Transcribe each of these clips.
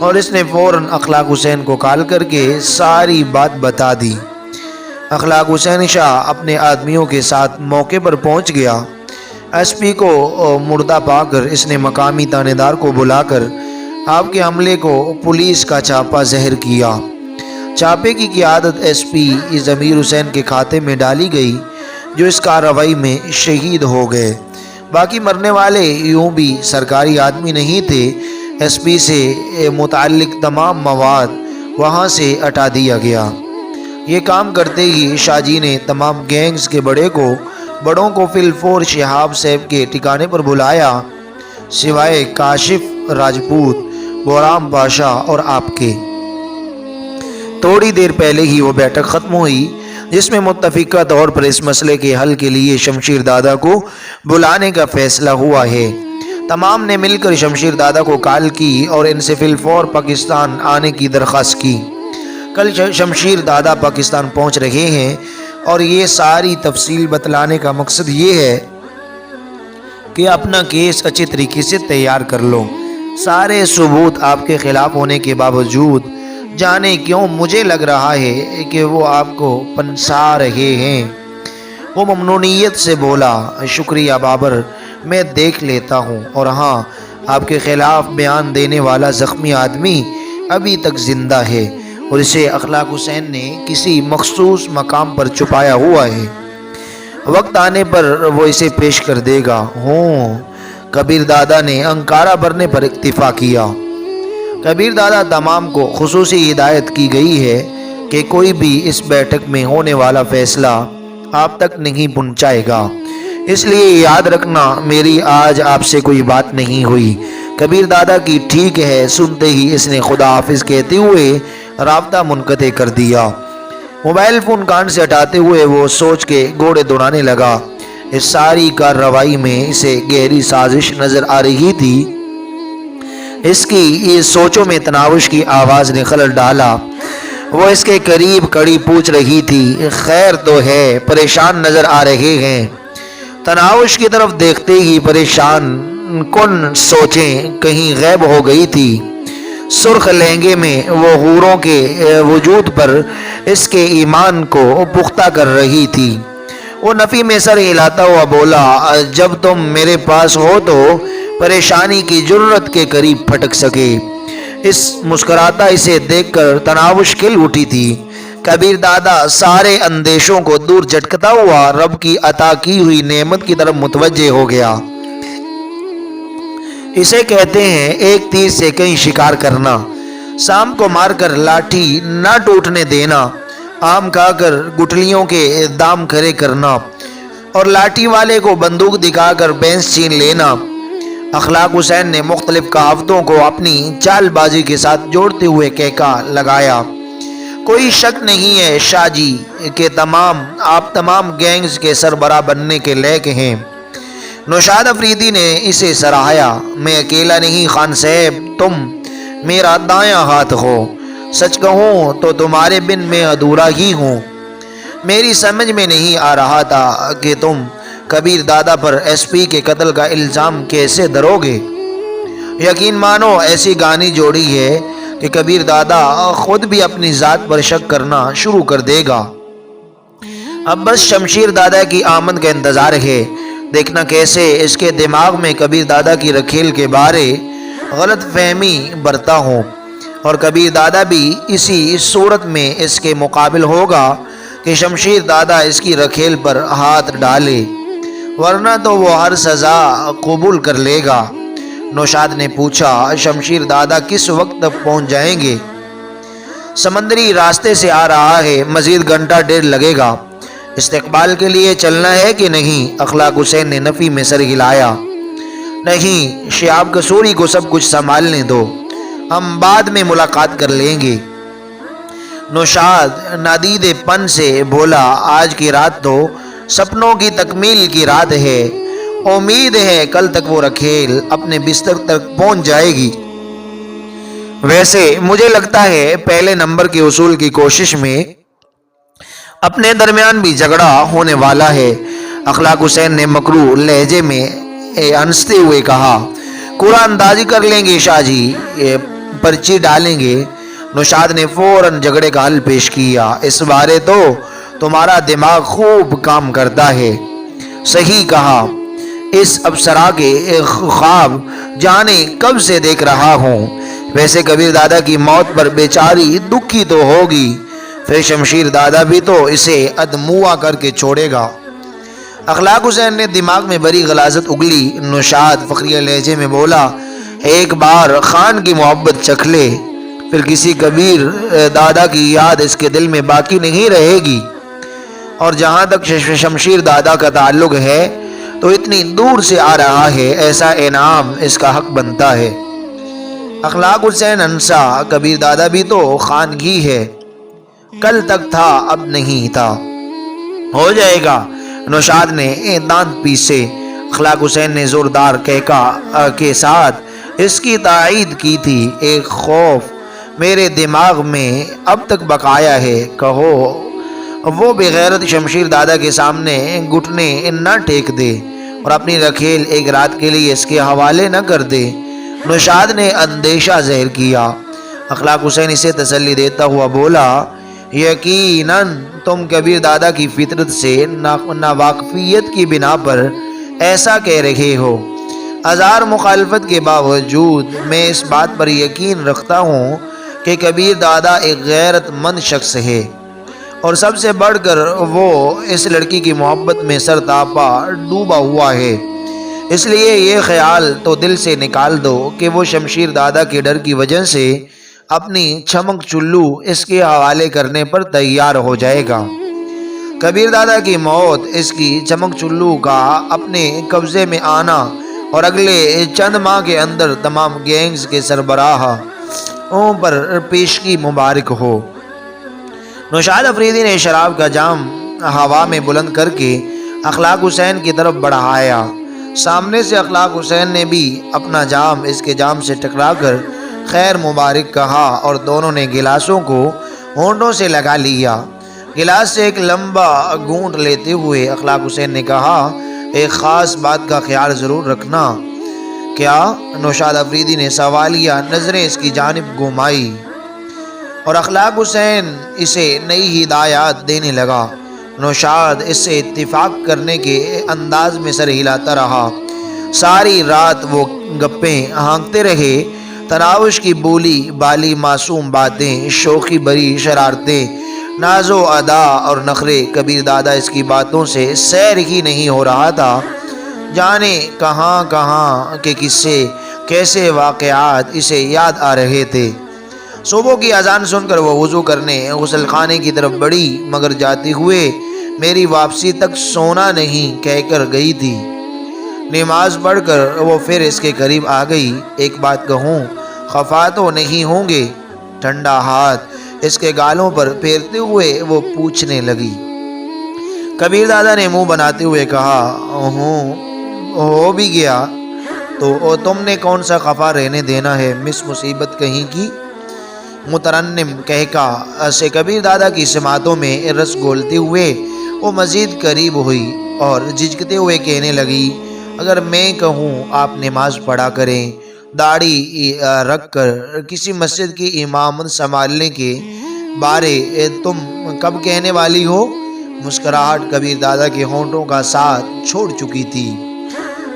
اور اس نے فوراً اخلاق حسین کو کال کر کے ساری بات بتا دی۔ اخلاق حسین شاہ اپنے آدمیوں کے ساتھ موقع پر پہنچ گیا۔ ایس پی کو مردہ پا کر اس نے مقامی تانے دار کو بلا کر آپ کے عملے کو پولیس کا چھاپا زہر کیا۔ چھاپے کی قیادت ایس پی ضمیر حسین کے کھاتے میں ڈالی گئی، جو اس کارروائی میں شہید ہو گئے۔ باقی مرنے والے یوں بھی سرکاری آدمی نہیں تھے۔ ایس پی سے متعلق تمام مواد وہاں سے ہٹا دیا گیا۔ یہ کام کرتے ہی شاہ جی نے تمام گینگز کے بڑوں کو فی الفور شہاب صاحب کے ٹھکانے پر بلایا، سوائے کاشف راجپوت، بورام پاشا اور آپ کے۔ تھوڑی دیر پہلے ہی وہ بیٹھک ختم ہوئی جس میں متفقہ طور پر اس مسئلے کے حل کے لیے شمشیر دادا کو بلانے کا فیصلہ ہوا ہے۔ تمام نے مل کر شمشیر دادا کو کال کی اور ان سے فی الفور پاکستان آنے کی درخواست کی۔ کل شمشیر دادا پاکستان پہنچ رہے ہیں اور یہ ساری تفصیل بتلانے کا مقصد یہ ہے کہ اپنا کیس اچھے طریقے سے تیار کر لو۔ سارے ثبوت آپ کے خلاف ہونے کے باوجود جانے کیوں مجھے لگ رہا ہے کہ وہ آپ کو پنسا رہے ہیں۔ وہ ممنونیت سے بولا، شکریہ بابر، میں دیکھ لیتا ہوں۔ اور ہاں، آپ کے خلاف بیان دینے والا زخمی آدمی ابھی تک زندہ ہے اور اسے اخلاق حسین نے کسی مخصوص مقام پر چھپایا ہوا ہے۔ وقت آنے پر وہ اسے پیش کر دے گا۔ کبیر دادا نے انکارہ بھرنے پر اکتفا کیا۔ کبیر دادا تمام کو خصوصی ہدایت کی گئی ہے کہ کوئی بھی اس بیٹھک میں ہونے والا فیصلہ آپ تک نہیں پہنچائے گا۔ اس لیے یاد رکھنا، میری آج آپ سے کوئی بات نہیں ہوئی۔ کبیر دادا کی ٹھیک ہے سنتے ہی اس نے خدا حافظ کہتے ہوئے رابطہ منقطع کر دیا۔ موبائل فون کان سے ہٹاتے ہوئے وہ سوچ کے گھوڑے دوڑانے لگا۔ اس ساری کارروائی میں اسے گہری سازش نظر آ رہی تھی۔ اس کی یہ سوچوں میں تناوش کی آواز نے خلل ڈالا۔ وہ اس کے قریب کھڑی پوچھ رہی تھی، خیر تو ہے؟ پریشان نظر آ رہے ہیں۔ تناوش کی طرف دیکھتے ہی پریشان کن سوچیں کہیں غائب ہو گئی تھی۔ سرخ لہنگے میں وہ حوروں کے وجود پر اس کے ایمان کو پختہ کر رہی تھی۔ وہ نفی میں سر ہلاتا ہوا بولا، جب تم میرے پاس ہو تو پریشانی کی جرت کے قریب پھٹک سکے۔ اس مسکراتا اسے دیکھ کر تناوش کھل اٹھی تھی۔ کبیر دادا سارے اندیشوں کو دور جھٹکتا ہوا رب کی عطا کی ہوئی نعمت کی طرف متوجہ ہو گیا۔ اسے کہتے ہیں ایک تیر سے کہیں شکار کرنا، سام کو مار کر لاٹھی نہ ٹوٹنے دینا، آم کھا کر گٹلیوں کے دام کھڑے کرنا اور لاٹھی والے کو بندوق دکھا کر بینس چھین لینا۔ اخلاق حسین نے مختلف کہاوتوں کو اپنی چال بازی کے ساتھ جوڑتے ہوئے کہکا لگایا، کوئی شک نہیں ہے شاہ جی کہ آپ تمام گینگز کے سربراہ بننے کے لائق ہیں۔ نوشاد افریدی نے اسے سراہا، میں اکیلا نہیں خان صاحب، تم میرا دایاں ہاتھ ہو، سچ کہوں تو تمہارے بن میں ادھورا ہی ہوں۔ میری سمجھ میں نہیں آ رہا تھا کہ تم کبیر دادا پر ایس پی کے قتل کا الزام کیسے دھرو گے۔ یقین مانو ایسی گانی جوڑی ہے کہ کبیر دادا خود بھی اپنی ذات پر شک کرنا شروع کر دے گا۔ اب بس شمشیر دادا کی آمد کا انتظار ہے، دیکھنا کیسے اس کے دماغ میں کبیر دادا کی رکھیل کے بارے غلط فہمی برتا ہوں، اور کبیر دادا بھی اسی صورت میں اس کے مقابل ہوگا کہ شمشیر دادا اس کی رکھیل پر ہاتھ ڈالے، ورنہ تو وہ ہر سزا قبول کر لے گا۔ نوشاد نے پوچھا، شمشیر دادا کس وقت تک پہنچ جائیں گے؟ سمندری راستے سے آ رہا ہے، مزید گھنٹہ ڈیڑھ لگے گا۔ استقبال کے لیے چلنا ہے کہ نہیں؟ اخلاق حسین نے نفی میں سر ہلایا۔ نہیں، شہاب قصوری کو سب کچھ سنبھالنے دو، ہم بعد میں ملاقات کر لیں گے۔ نوشاد نادید پن سے بولا، آج کی رات تو سپنوں کی تکمیل کی رات ہے، امید ہے کل تک وہ رکھیل اپنے بستر تک پہنچ جائے گی۔ ویسے مجھے لگتا ہے پہلے نمبر کے اصول کی کوشش میں اپنے درمیان بھی جھگڑا ہونے والا ہے۔ اخلاق حسین نے مکروہ لہجے میں ہنستے ہوئے کہا، قرآن اندازی کر لیں گے شاہ جی، پرچی ڈالیں گے۔ نوشاد نے فوراً جھگڑے کا حل پیش کیا، اس بارے تو تمہارا دماغ خوب کام کرتا ہے۔ صحیح کہا، اس ابصرہ کے خواب جانے کب سے دیکھ رہا ہوں۔ ویسے کبیر دادا کی موت پر بیچاری دکھی تو ہوگی، پھر شمشیر دادا بھی تو اسے ادموا کر کے چھوڑے گا۔ اخلاق حسین نے دماغ میں بڑی غلاظت اگلی۔ نوشاد فخریہ لہجے میں بولا، ایک بار خان کی محبت چکھ لے، پھر کسی کبیر دادا کی یاد اس کے دل میں باقی نہیں رہے گی۔ اور جہاں تک شمشیر دادا کا تعلق ہے تو اتنی دور سے آ رہا ہے، ایسا انعام اس کا حق بنتا ہے۔ اخلاق حسین انسا، کبیر دادا بھی تو خانگی ہے، کل تک تھا اب نہیں تھا، ہو جائے گا۔ نوشاد نے دانت پیسے۔ اخلاق حسین نے زوردار کہکا کے ساتھ اس کی تائید کی تھی، ایک خوف میرے دماغ میں اب تک بقایا ہے، کہو وہ بغیرت شمشیر دادا کے سامنے گھٹنے نہ ٹیک دے اور اپنی رکھیل ایک رات کے لیے اس کے حوالے نہ کر دے۔ نوشاد نے اندیشہ ظاہر کیا۔ اخلاق حسین اسے تسلی دیتا ہوا بولا، یقیناً تم کبیر دادا کی فطرت سے ناواقفیت کی بنا پر ایسا کہہ رہے ہو۔ ہزار مخالفت کے باوجود میں اس بات پر یقین رکھتا ہوں کہ کبیر دادا ایک غیرت مند شخص ہے، اور سب سے بڑھ کر وہ اس لڑکی کی محبت میں سرتاپا ڈوبا ہوا ہے۔ اس لیے یہ خیال تو دل سے نکال دو کہ وہ شمشیر دادا کے ڈر کی وجہ سے اپنی چمک چلو اس کے حوالے کرنے پر تیار ہو جائے گا۔ کبیر دادا کی موت، اس کی چمک چلو کا اپنے قبضے میں آنا اور اگلے چند ماہ کے اندر تمام گینگز کے سربراہوں پر پیشگی مبارک ہو۔ نوشاد افریدی نے شراب کا جام ہوا میں بلند کر کے اخلاق حسین کی طرف بڑھایا۔ سامنے سے اخلاق حسین نے بھی اپنا جام اس کے جام سے ٹکرا کر خیر مبارک کہا اور دونوں نے گلاسوں کو ہونٹوں سے لگا لیا۔ گلاس سے ایک لمبا گھونٹ لیتے ہوئے اخلاق حسین نے کہا، ایک خاص بات کا خیال ضرور رکھنا۔ کیا؟ نوشاد افریدی نے سوالیہ نظریں اس کی جانب گھمائی اور اخلاق حسین اسے نئی ہدایات دینے لگا۔ نوشاد اس سے اتفاق کرنے کے انداز میں سر ہلاتا رہا۔ ساری رات وہ گپیں ہانکتے رہے، تراوش کی بولی بالی معصوم باتیں، شوخی بری شرارتیں، ناز و ادا اور نخرے۔ کبیر دادا اس کی باتوں سے سیر ہی نہیں ہو رہا تھا، جانے کہاں کہاں کے قصے، کیسے واقعات اسے یاد آ رہے تھے۔ صبح کی اذان سن کر وہ وضو کرنے غسل خانے کی طرف بڑھی، مگر جاتے ہوئے میری واپسی تک سونا نہیں کہہ کر گئی تھی۔ نماز پڑھ کر وہ پھر اس کے قریب آ گئی۔ ایک بات کہوں، خفا تو نہیں ہوں گے؟ ٹھنڈا ہاتھ اس کے گالوں پر پھیرتے ہوئے وہ پوچھنے لگی۔ کبیر دادا نے منہ بناتے ہوئے کہا، ہو بھی گیا تو تم نے کون سا خفا رہنے دینا ہے، مس مصیبت کہیں کی۔ مترنم کہکا سے کبیر دادا کی سماعتوں میں رس گھولتے ہوئے وہ مزید قریب ہوئی اور جھجکتے ہوئے کہنے لگی، اگر میں کہوں آپ نماز پڑھا کریں، داڑھی رکھ کر کسی مسجد کی امامت سنبھالنے کے بارے تم کب کہنے والی ہو؟ مسکراہٹ کبیر دادا کے ہونٹوں کا ساتھ چھوڑ چکی تھی۔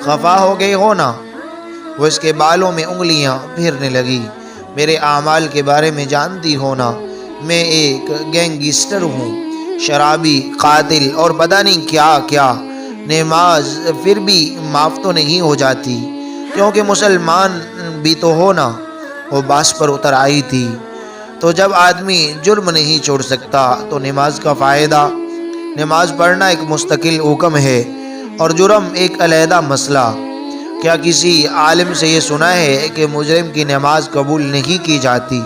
خفا ہو گئی ہو نا؟ وہ اس کے بالوں میں انگلیاں پھیرنے لگی۔ میرے اعمال کے بارے میں جانتی ہو نا، میں ایک گینگسٹر ہوں، شرابی، قاتل اور پتہ نہیں کیا کیا۔ نماز پھر بھی معاف تو نہیں ہو جاتی، کیونکہ مسلمان بھی تو ہو نا۔ وہ باس پر اتر آئی تھی۔ تو جب آدمی جرم نہیں چھوڑ سکتا تو نماز کا فائدہ؟ نماز پڑھنا ایک مستقل حکم ہے اور جرم ایک علیحدہ مسئلہ۔ کیا کسی عالم سے یہ سنا ہے کہ مجرم کی نماز قبول نہیں کی جاتی؟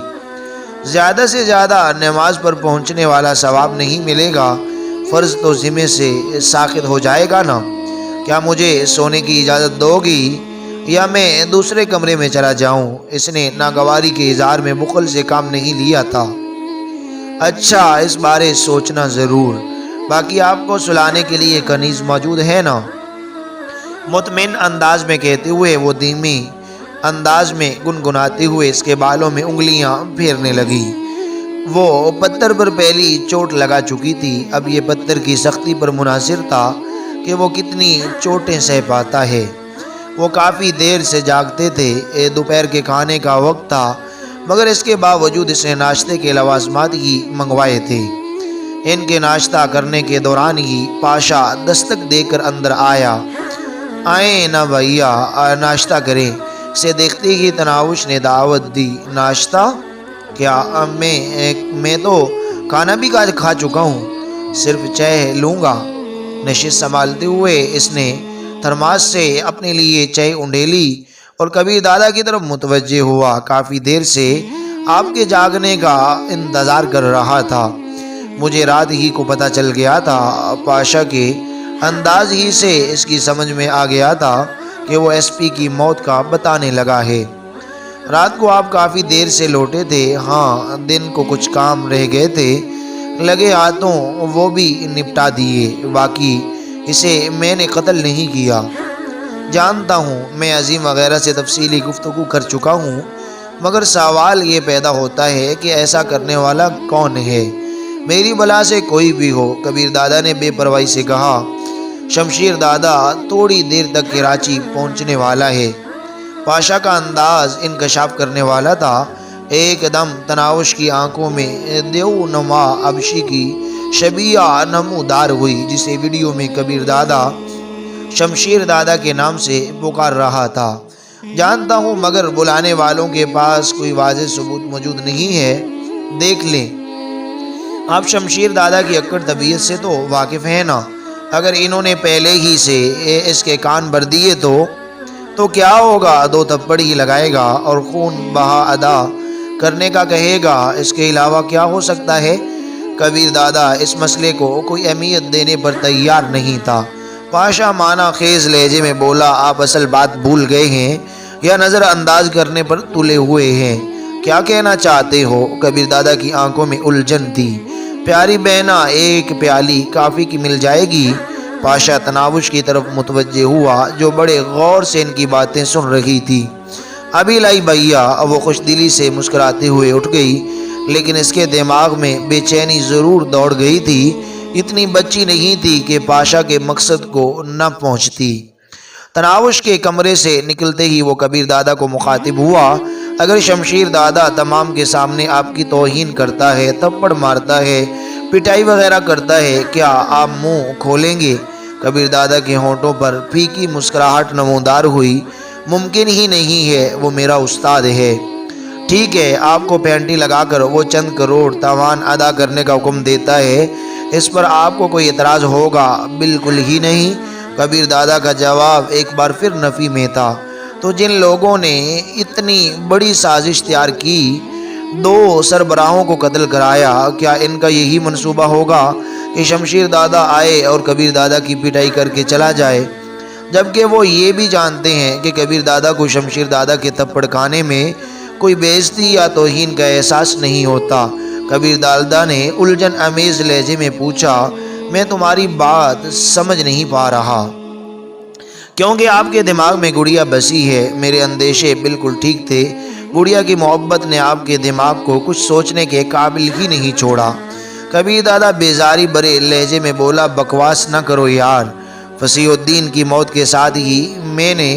زیادہ سے زیادہ نماز پر پہنچنے والا ثواب نہیں ملے گا، فرض تو ذمے سے ساقط ہو جائے گا نا۔ کیا مجھے سونے کی اجازت دو گی یا میں دوسرے کمرے میں چلا جاؤں؟ اس نے ناگواری کے اظہار میں بخل سے کام نہیں لیا تھا۔ اچھا، اس بارے سوچنا ضرور، باقی آپ کو سلانے کے لیے کنیز موجود ہے نا؟ مطمئن انداز میں کہتے ہوئے وہ دھیمی انداز میں گنگناتے ہوئے اس کے بالوں میں انگلیاں پھیرنے لگی۔ وہ پتھر پر پہلی چوٹ لگا چکی تھی، اب یہ پتھر کی سختی پر منحصر تھا کہ وہ کتنی چوٹیں سہ پاتا ہے۔ وہ کافی دیر سے جاگتے تھے، دوپہر کے کھانے کا وقت تھا، مگر اس کے باوجود اس نے ناشتے کے لوازمات ہی منگوائے تھے۔ ان کے ناشتہ کرنے کے دوران ہی پاشا دستک دے کر اندر آیا۔ آئیں نا بھیا، ناشتہ کریں۔ اسے دیکھتے ہی تناوش نے دعوت دی۔ ناشتہ؟ کیا میں تو کھانا بھی کھا چکا ہوں، صرف چائے لوں گا۔ نشست سنبھالتے ہوئے اس نے تھرماس سے اپنے لیے چائے انڈیلی اور کبیر دادا کی طرف متوجہ ہوا۔ کافی دیر سے آپ کے جاگنے کا انتظار کر رہا تھا، مجھے رات ہی کو پتہ چل گیا تھا۔ پاشا کے انداز ہی سے اس کی سمجھ میں آ گیا تھا کہ وہ ایس پی کی موت کا بتانے لگا ہے۔ رات کو آپ کافی دیر سے لوٹے تھے؟ ہاں، دن کو کچھ کام رہ گئے تھے، لگے ہاتھوں وہ بھی نپٹا دیے، باقی اسے میں نے قتل نہیں کیا۔ جانتا ہوں، میں عظیم وغیرہ سے تفصیلی گفتگو کر چکا ہوں، مگر سوال یہ پیدا ہوتا ہے کہ ایسا کرنے والا کون ہے؟ میری بلا سے کوئی بھی ہو، کبیر دادا نے بے پرواہی سے کہا۔ شمشیر دادا تھوڑی دیر تک کراچی پہنچنے والا ہے۔ پاشا کا انداز انکشاف کرنے والا تھا۔ ایک دم تناوش کی آنکھوں میں دیو نما ابشی کی شبیہ نمودار ہوئی، جسے ویڈیو میں کبیر دادا شمشیر دادا کے نام سے پکار رہا تھا۔ جانتا ہوں، مگر بلانے والوں کے پاس کوئی واضح ثبوت موجود نہیں ہے۔ دیکھ لیں، آپ شمشیر دادا کی اکڑ طبیعت سے تو واقف ہیں نا؟ اگر انہوں نے پہلے ہی سے اس کے کان بھر دیے تو کیا ہوگا؟ 2 تھپڑ ہی لگائے گا اور خون بہا ادا کرنے کا کہے گا۔ اس کے علاوہ کیا ہو سکتا ہے؟ کبیر دادا اس مسئلے کو کوئی اہمیت دینے پر تیار نہیں تھا۔ پاشا معنی خیز لہجے میں بولا، آپ اصل بات بھول گئے ہیں یا نظر انداز کرنے پر تلے ہوئے ہیں؟ کیا کہنا چاہتے ہو؟ کبیر دادا کی آنکھوں میں الجھن تھی۔ پیاری بہنا، ایک پیالی کافی کی مل جائے گی؟ پاشا تناوش کی طرف متوجہ ہوا، جو بڑے غور سے ان کی باتیں سن رہی تھی۔ ابھی لائی بھیا۔ وہ خوش دلی سے مسکراتے ہوئے اٹھ گئی، لیکن اس کے دماغ میں بے چینی ضرور دوڑ گئی تھی۔ اتنی بچی نہیں تھی کہ پاشا کے مقصد کو نہ پہنچتی۔ تناوش کے کمرے سے نکلتے ہی وہ کبیر دادا کو مخاطب ہوا۔ اگر شمشیر دادا تمام کے سامنے آپ کی توہین کرتا ہے، تھپڑ مارتا ہے، پٹائی وغیرہ کرتا ہے، کیا آپ منہ کھولیں گے؟ کبیر دادا کے ہونٹوں پر پھیکی مسکراہٹ نمودار ہوئی۔ ممکن ہی نہیں ہے، وہ میرا استاد ہے۔ ٹھیک ہے، آپ کو پینٹی لگا کر وہ چند کروڑ تاوان ادا کرنے کا حکم دیتا ہے، اس پر آپ کو کوئی اعتراض ہوگا؟ بالکل ہی نہیں۔ کبیر دادا کا جواب ایک بار پھر نفی میں تھا۔ تو جن لوگوں نے اتنی بڑی سازش تیار کی، 2 سربراہوں کو قتل کرایا، کیا ان کا یہی منصوبہ ہوگا کہ شمشیر دادا آئے اور کبیر دادا کی پٹائی کر کے چلا جائے، جبکہ وہ یہ بھی جانتے ہیں کہ کبیر دادا کو شمشیر دادا کے تھپڑ کھانے میں کوئی بےعزتی یا توہین کا احساس نہیں ہوتا؟ کبیر دادا نے الجھن امیز لہجے میں پوچھا، میں تمہاری بات سمجھ نہیں پا رہا، کیونکہ آپ کے دماغ میں گڑیا بسی ہے۔ میرے اندیشے بالکل ٹھیک تھے، گڑیا کی محبت نے آپ کے دماغ کو کچھ سوچنے کے قابل ہی نہیں چھوڑا۔ کبیر دادا بیزاری بھرے لہجے میں بولا، بکواس نہ کرو یار، فصیح الدین کی موت کے ساتھ ہی میں نے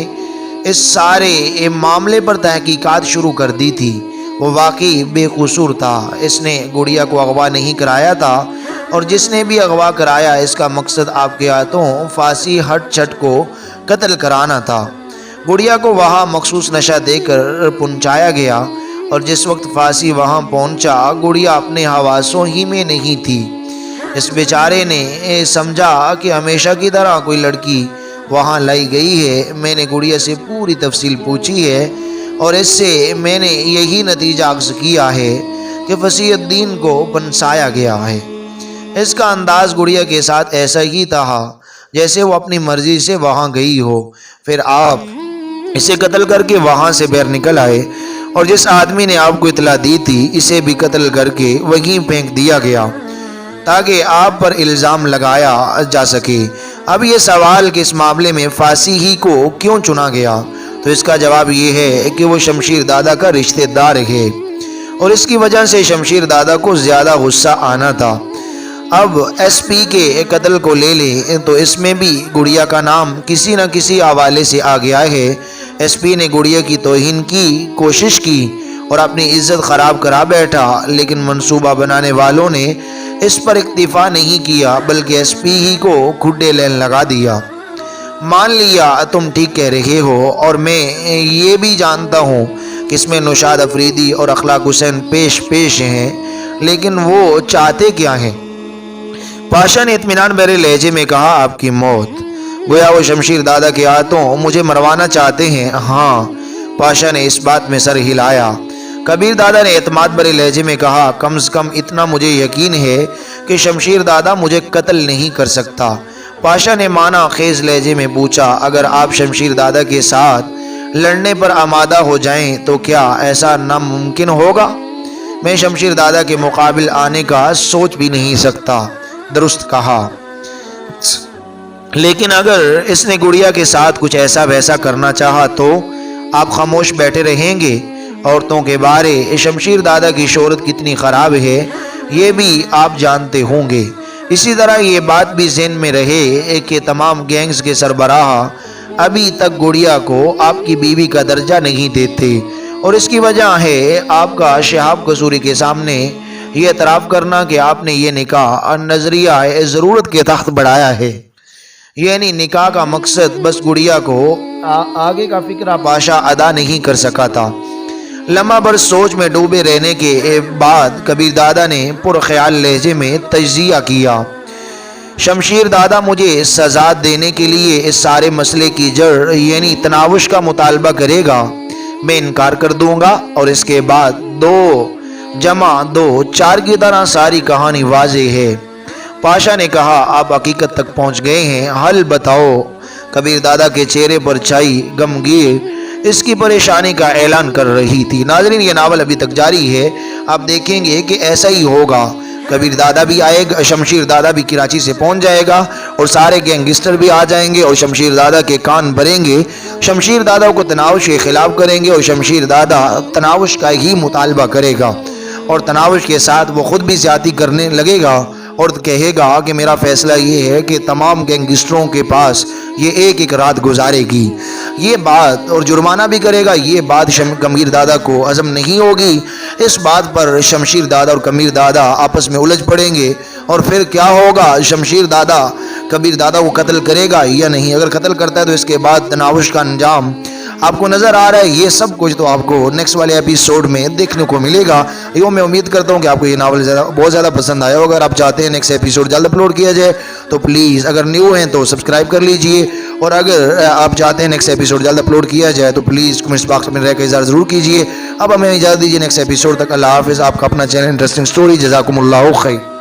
اس سارے معاملے پر تحقیقات شروع کر دی تھی۔ وہ واقعی بے قصور تھا، اس نے گڑیا کو اغوا نہیں کرایا تھا، اور جس نے بھی اغوا کرایا اس کا مقصد آپ کے ہاتھوں فاسی ہٹ چھٹ کو قتل کرانا تھا۔ گڑیا کو وہاں مخصوص نشہ دے کر پہنچایا گیا، اور جس وقت فاسی وہاں پہنچا گڑیا اپنے حواسوں ہی میں نہیں تھی۔ اس بیچارے نے سمجھا کہ ہمیشہ کی طرح کوئی لڑکی وہاں لائی گئی ہے۔ میں نے گڑیا سے پوری تفصیل پوچھی ہے، اور اس سے میں نے یہی نتیجہ اخذ کیا ہے کہ فصیح الدین کو پنسایا گیا ہے۔ اس کا انداز گڑیا کے ساتھ ایسا ہی تھا جیسے وہ اپنی مرضی سے وہاں گئی ہو، پھر آپ اسے قتل کر کے وہاں سے باہر نکل آئے، اور جس آدمی نے آپ کو اطلاع دی تھی اسے بھی قتل کر کے وہیں پھینک دیا گیا تاکہ آپ پر الزام لگایا جا سکے۔ اب یہ سوال کہ اس معاملے میں پھانسی ہی کو کیوں چنا گیا، تو تو اس کا جواب یہ ہے کہ وہ شمشیر دادا کا رشتہ دار ہے اور اس کی وجہ سے شمشیر دادا کو زیادہ غصہ آنا تھا۔ اب ایس پی کے قتل کو لے لیں تو اس میں بھی گڑیا کا نام کسی نہ کسی حوالے سے آ گیا ہے۔ ایس پی نے گڑیا کی توہین کی کوشش کی اور اپنی عزت خراب کرا بیٹھا، لیکن منصوبہ بنانے والوں نے اس پر اکتفا نہیں کیا بلکہ ایس پی ہی کو کھڈے لین لگا دیا۔ مان لیا تم ٹھیک کہہ رہے ہو اور میں یہ بھی جانتا ہوں کہ اس میں نوشاد افریدی اور اخلاق حسین پیش ہیں، لیکن وہ چاہتے کیا ہیں؟ پاشا نے اطمینان بھرے لہجے میں کہا، آپ کی موت۔ گویا وہ شمشیر دادا کے ہاتھوں مجھے مروانا چاہتے ہیں۔ ہاں، پاشا نے اس بات میں سر ہلایا۔ کبیر دادا نے اعتماد بھرے لہجے میں کہا، کم سے کم اتنا مجھے یقین ہے کہ شمشیر دادا مجھے قتل نہیں کر سکتا۔ پاشا نے معنی خیز لہجے میں پوچھا، اگر آپ شمشیر دادا کے ساتھ لڑنے پر آمادہ ہو جائیں تو کیا ایسا ناممکن ہوگا؟ میں شمشیر دادا کے مقابل آنے کا سوچ بھی نہیں سکتا۔ درست کہا، لیکن اگر اس نے گڑیا کے ساتھ کچھ ایسا ویسا کرنا چاہا تو آپ خاموش بیٹھے رہیں گے؟ عورتوں کے بارے شمشیر دادا کی شہرت کتنی خراب ہے یہ بھی آپ جانتے ہوں گے۔ اسی طرح یہ بات بھی ذہن میں رہے کہ تمام گینگز کے سربراہ ابھی تک گڑیا کو آپ کی بیوی کا درجہ نہیں دیتے، اور اس کی وجہ ہے آپ کا شہاب قصوری کے سامنے یہ اعتراف کرنا کہ آپ نے یہ نکاح نظریہ ضرورت کے تحت بڑھایا ہے، یعنی نکاح کا مقصد بس گڑیا کو آگے کا فکرہ پاشا ادا نہیں کر سکا تھا۔ لمحہ بھر سوچ میں ڈوبے رہنے کے بعد کبیر دادا نے پرخیال لہجے میں تجزیہ کیا، شمشیر دادا مجھے سزا دینے کے لیے اس سارے مسئلے کی جڑ یعنی تناوش کا مطالبہ کرے گا، میں انکار کر دوں گا، اور اس کے بعد 2+2=4 کی طرح ساری کہانی واضح ہے۔ پاشا نے کہا، آپ حقیقت تک پہنچ گئے ہیں، حل بتاؤ۔ کبیر دادا کے چہرے پر چھائی غمگین اس کی پریشانی کا اعلان کر رہی تھی۔ ناظرین، یہ ناول ابھی تک جاری ہے، آپ دیکھیں گے کہ ایسا ہی ہوگا۔ کبیر دادا بھی آئے گا، شمشیر دادا بھی کراچی سے پہنچ جائے گا اور سارے گینگسٹر بھی آ جائیں گے اور شمشیر دادا کے کان بھریں گے، شمشیر دادا کو تناوش کے خلاف کریں گے اور شمشیر دادا تناوش کا ہی مطالبہ کرے گا، اور تناوش کے ساتھ وہ خود بھی زیادتی کرنے لگے گا اور کہے گا کہ میرا فیصلہ یہ ہے کہ تمام گینگسٹروں کے پاس یہ ایک رات گزارے گی، یہ بات، اور جرمانہ بھی کرے گا۔ یہ بات کبیر دادا کو ہضم نہیں ہوگی۔ اس بات پر شمشیر دادا اور کبیر دادا آپس میں الجھ پڑیں گے، اور پھر کیا ہوگا؟ شمشیر دادا کبیر دادا کو قتل کرے گا یا نہیں؟ اگر قتل کرتا ہے تو اس کے بعد تناوش کا انجام آپ کو نظر آ رہا ہے۔ یہ سب کچھ تو آپ کو نیکسٹ والے ایپیسوڈ میں دیکھنے کو ملے گا۔ میں امید کرتا ہوں کہ آپ کو یہ ناول بہت زیادہ پسند آیا ہوگا۔ اگر آپ چاہتے ہیں نیکسٹ ایپیسوڈ جلد اپلوڈ کیا جائے تو پلیز، اگر نیو ہیں تو سبسکرائب کر لیجئے، اور اگر آپ چاہتے ہیں نیکسٹ ایپیسوڈ جلد اپلوڈ کیا جائے تو پلیز کمنٹس باکس میں رہ کے اظہار ضرور کیجئے۔ اب ہمیں اجازت دیجیے، نیکسٹ ایپیسوڈ تک اللہ حافظ۔ آپ کا اپنا چینل انٹرسٹنگ سٹوری، جزاکم اللہ خیر۔